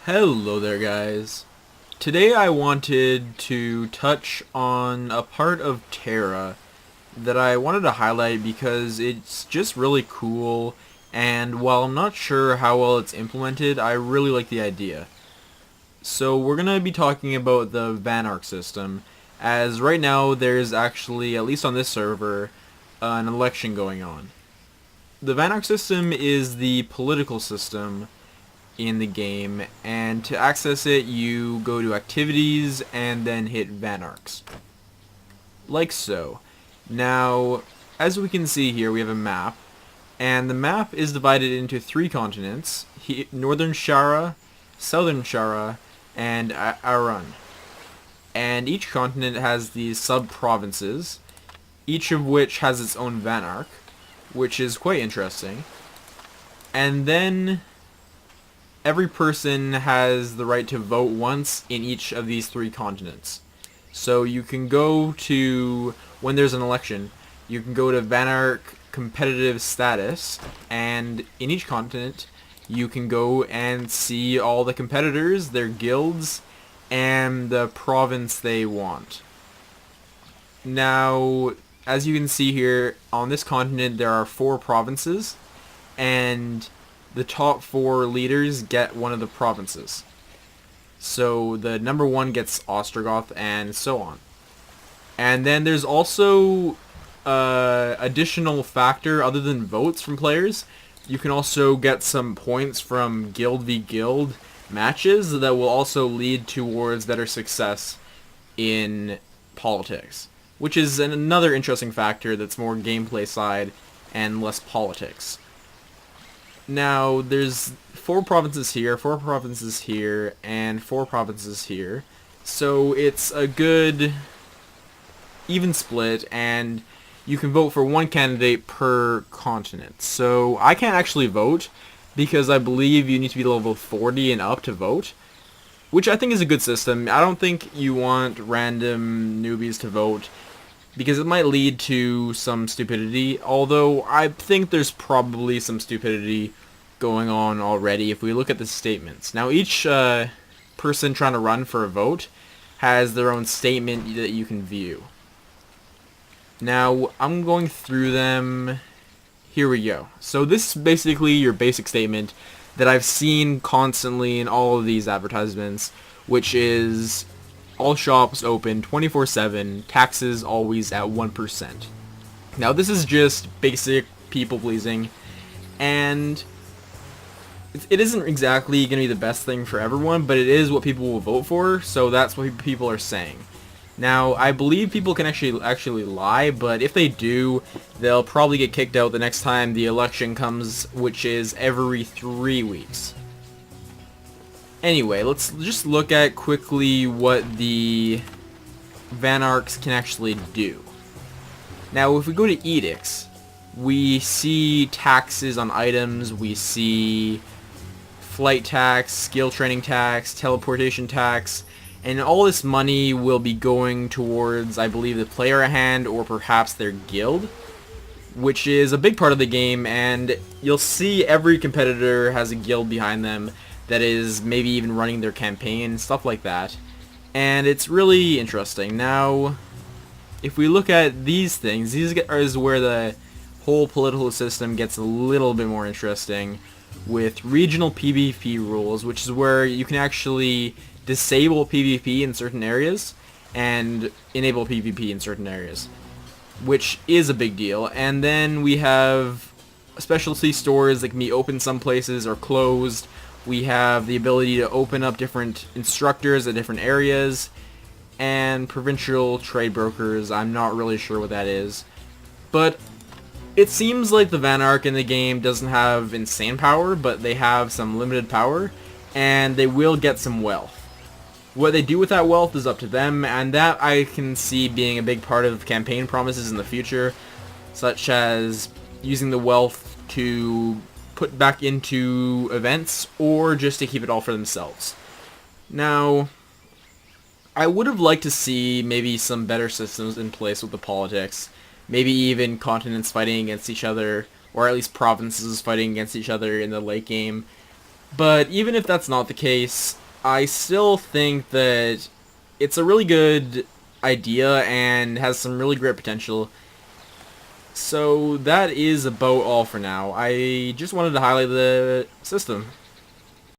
Hello there, guys. Today I wanted to touch on a part of TERA that I wanted to highlight because it's just really cool, and while I'm not sure how well it's implemented, I really like the idea. So we're going to be talking about the Vanarch system, as right now there's actually, at least on this server, an election going on. The Vanarch system is the political system in the game, and to access it you go to activities and then hit Vanarchs. Like so. Now, as we can see here, we have a map, and the map is divided into three continents: Northern Shara, Southern Shara, and Arun. And each continent has these sub-provinces, each of which has its own Vanarch, which is quite interesting. And then every person has the right to vote once in each of these three continents. So you can go to, when there's an election, you can go to Vanarch competitive status, and in each continent you can go and see all the competitors, their guilds, and the province they want. Now, as you can see here, on this continent there are 4 provinces, and the top 4 leaders get one of the provinces. So the number 1 gets Ostrogoth, and so on. And then there's also additional factor other than votes from players. You can also get some points from guild v guild matches that will also lead towards better success in politics, which is another interesting factor that's more gameplay side and less politics. Now, there's 4 provinces here, 4 provinces here, and 4 provinces here. So it's a good even split, and you can vote for one candidate per continent. So I can't actually vote because I believe you need to be level 40 and up to vote, which I think is a good system. I don't think you want random newbies to vote because it might lead to some stupidity, although I think there's probably some stupidity going on already if we look at the statements. Now, each person trying to run for a vote has their own statement that you can view. Now, I'm going through them. Here we go. So this is basically your basic statement that I've seen constantly in all of these advertisements, which is all shops open 24/7, taxes always at 1%. Now, this is just basic people pleasing, and it isn't exactly going to be the best thing for everyone, but it is what people will vote for, so that's what people are saying. Now, I believe people can actually lie, but if they do, they'll probably get kicked out the next time the election comes, which is every 3 weeks. Anyway, let's just look at quickly what the Vanarchs can actually do. Now, if we go to edicts, we see taxes on items, we see flight tax, skill training tax, teleportation tax, and all this money will be going towards, I believe, the player at hand or perhaps their guild, which is a big part of the game, and you'll see every competitor has a guild behind them that is maybe even running their campaign, stuff like that. And it's really interesting. Now, if we look at these things, these is where the whole political system gets a little bit more interesting, with regional PvP rules, which is where you can actually disable PvP in certain areas and enable PvP in certain areas, which is a big deal. And then we have specialty stores that can be open some places or closed. We have the ability to open up different instructors at different areas, and provincial trade brokers. I'm not really sure what that is, but it seems like the Vanarch in the game doesn't have insane power, but they have some limited power, and they will get some wealth. What they do with that wealth is up to them, and that I can see being a big part of campaign promises in the future, such as using the wealth to put back into events, or just to keep it all for themselves. Now, I would have liked to see maybe some better systems in place with the politics, maybe even continents fighting against each other, or at least provinces fighting against each other in the late game. But even if that's not the case, I still think that it's a really good idea and has some really great potential. So that is about all for now. I just wanted to highlight the system.